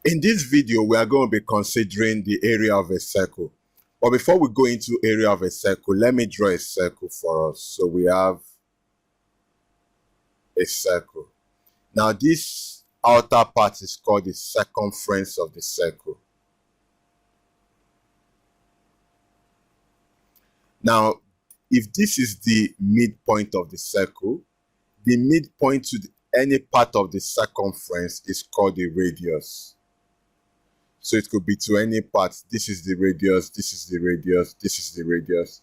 In this video, we are going to be considering the area of a circle. But before we go into area of a circle, let me draw a circle for us. So we have a circle. Now this outer part is called the circumference of the circle. Now, if this is the midpoint of the circle, the midpoint to any part of the circumference is called the radius. So it could be to any part. This is the radius, this is the radius, this is the radius,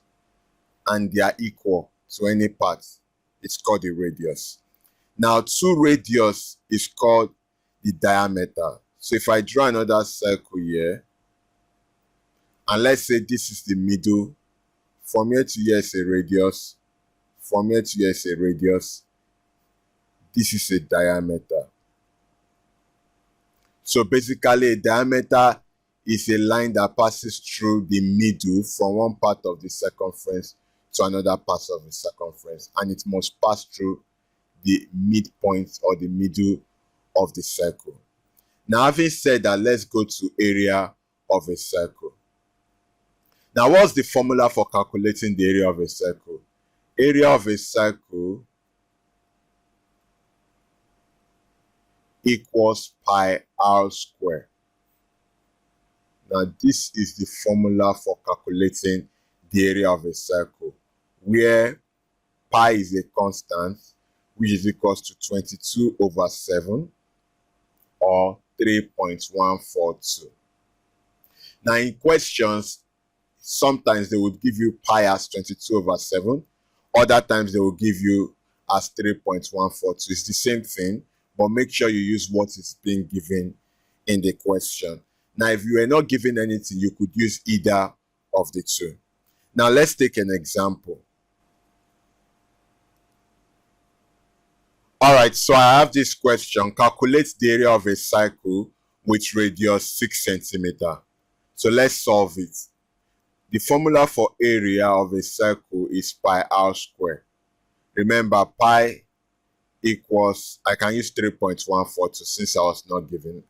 and they are equal to any part. It's called the radius. Now, 2 radius is called the diameter. So if I draw another circle here, and let's say this is the middle, from here to here is a radius, from here to here is a radius, this is a diameter. So basically, a diameter is a line that passes through the middle from one part of the circumference to another part of the circumference, and it must pass through the midpoint or the middle of the circle. Now, having said that, let's go to area of a circle. Now, what's the formula for calculating the area of a circle? Area of a circle equals pi r square. Now, this is the formula for calculating the area of a circle, where pi is a constant, which is equals to 22 over 7 or 3.142. Now, in questions, sometimes they would give you pi as 22 over 7. Other times they will give you as 3.142. It's the same thing, but make sure you use what is being given in the question. Now, if you are not given anything, you could use either of the two. Now, let's take an example. All right, so I have this question. Calculate the area of a circle with radius 6 centimeters. So let's solve it. The formula for area of a circle is pi r square. Remember, pi equals, I can use 3.142 since I was not given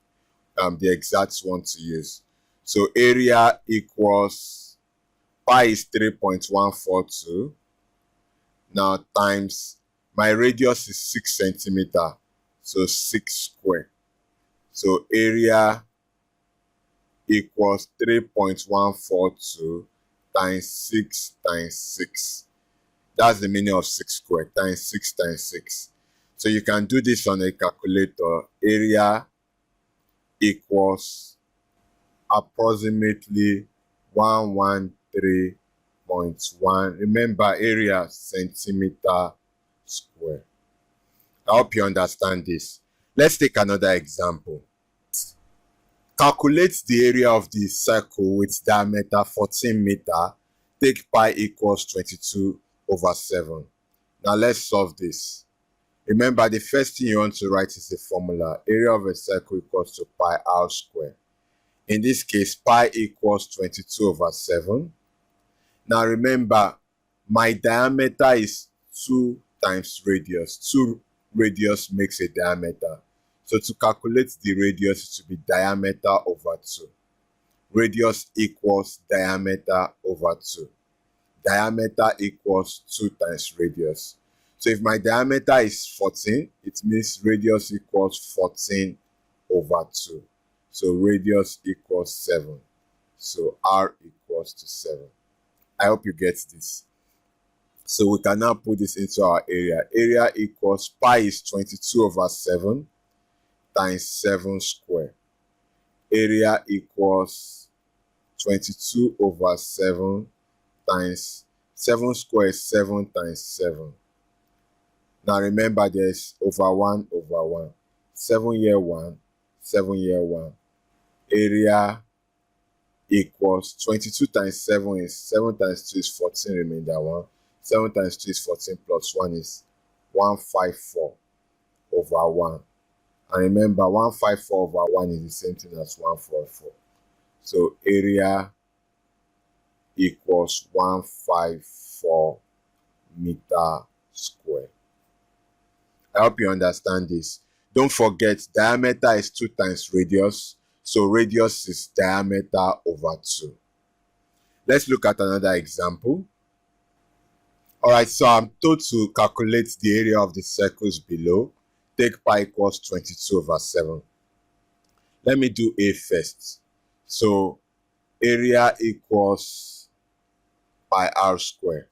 the exact one to use. So area equals, pi is 3.142. Now times, my radius is 6 centimeters, so 6 square. So area equals 3.142 times 6 times 6. That's the meaning of 6 square, times 6 times 6. So you can do this on a calculator. Area equals approximately 113.1. Remember, area centimeter square. I hope you understand this. Let's take another example. Calculate the area of the circle with diameter 14 meters. Take pi equals 22 over 7. Now let's solve this. Remember, the first thing you want to write is the formula. Area of a circle equals to pi r square. In this case, pi equals 22 over 7. Now remember, my diameter is 2 times radius. 2 radius makes a diameter. So to calculate the radius, it should be diameter over 2. Radius equals diameter over 2. Diameter equals 2 times radius. So if my diameter is 14, it means radius equals 14 over 2. So radius equals 7. So r equals to 7. I hope you get this. So we can now put this into our area. Area equals pi is 22 over 7 times 7 square. Area equals 22 over 7 times 7 square is 7 times 7. Now remember, there's over 1 over 1. 7 here 1, 7 here 1. Area equals 22 times 7 is 7 times 2 is 14, remainder 1. 7 times 2 is 14 plus 1 is 154 over 1. And remember, 154 over 1 is the same thing as 144. So area equals 154 meter square. I hope you understand this. Don't forget, diameter is 2 times radius. So radius is diameter over 2. Let's look at another example. Alright, so I'm told to calculate the area of the circles below. Take pi equals 22 over 7. Let me do A first. So area equals pi r square.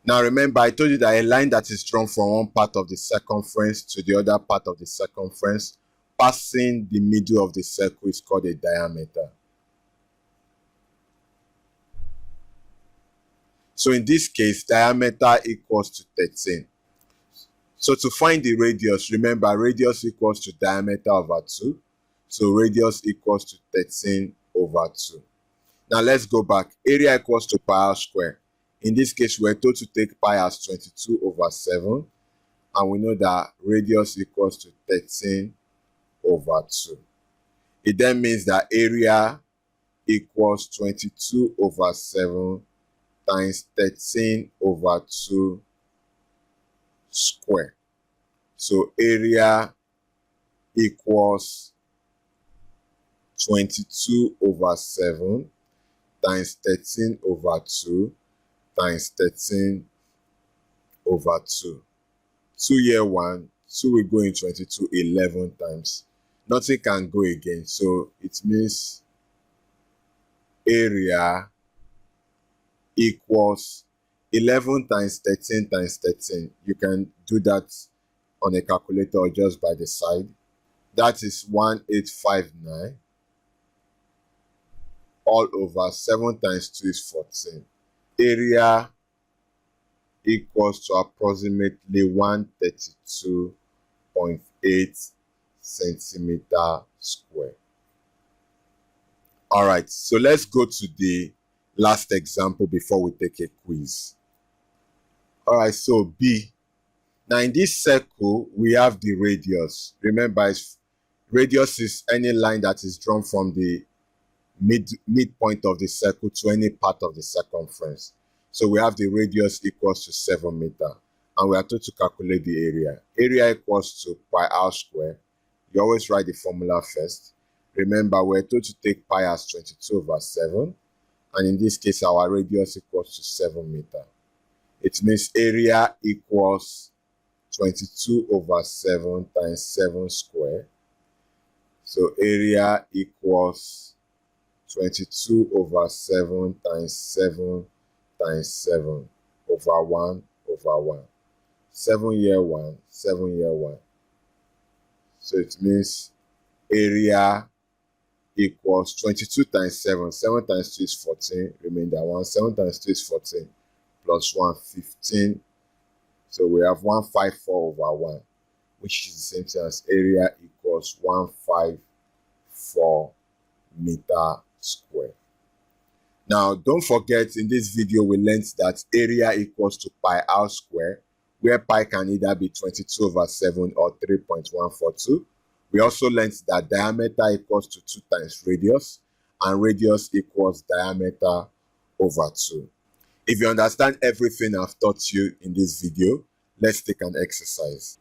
Now remember, I told you that a line that is drawn from one part of the circumference to the other part of the circumference, passing the middle of the circle, is called a diameter. So in this case, diameter equals to 13. So to find the radius, remember radius equals to diameter over 2. So radius equals to 13 over 2. Now let's go back. Area equals to pi r square. In this case, we're told to take pi as 22 over 7. And we know that radius equals to 13 over 2. It then means that area equals 22 over 7 times 13 over 2 square. So area equals 22 over 7 times 13 over 2 times 13 over 2. 2 here 1, 2 will go in 22 11 times. Nothing can go again. So it means area equals 11 times 13 times 13. You can do that on a calculator or just by the side. That is 1859 all over 7 times 2 is 14. Area equals to approximately 132.8 centimeter square. All right, so let's go to the last example before we take a quiz. All right, so B. Now in this circle, we have the radius. Remember, radius is any line that is drawn from the midpoint of the circle to any part of the circumference. So we have the radius equals to 7 meters. And we are told to calculate the area. Area equals to pi r square. You always write the formula first. Remember, we're told to take pi as 22 over 7. And in this case, our radius equals to 7 meters. It means area equals 22 over 7 times 7 square. So area equals 22 over 7 times 7 times 7 over 1 over 1. 7 here 1, 7 here 1. So it means area equals 22 times 7. 7 times 2 is 14. Remainder 1. 7 times 2 is 14. Plus 1, 15. So we have 154 over 1, which is the same thing as area equals 154 meter square. Now, don't forget, in this video, we learned that area equals to pi r square, where pi can either be 22 over 7 or 3.142. We also learned that diameter equals to 2 times radius, and radius equals diameter over 2. If you understand everything I've taught you in this video, let's take an exercise.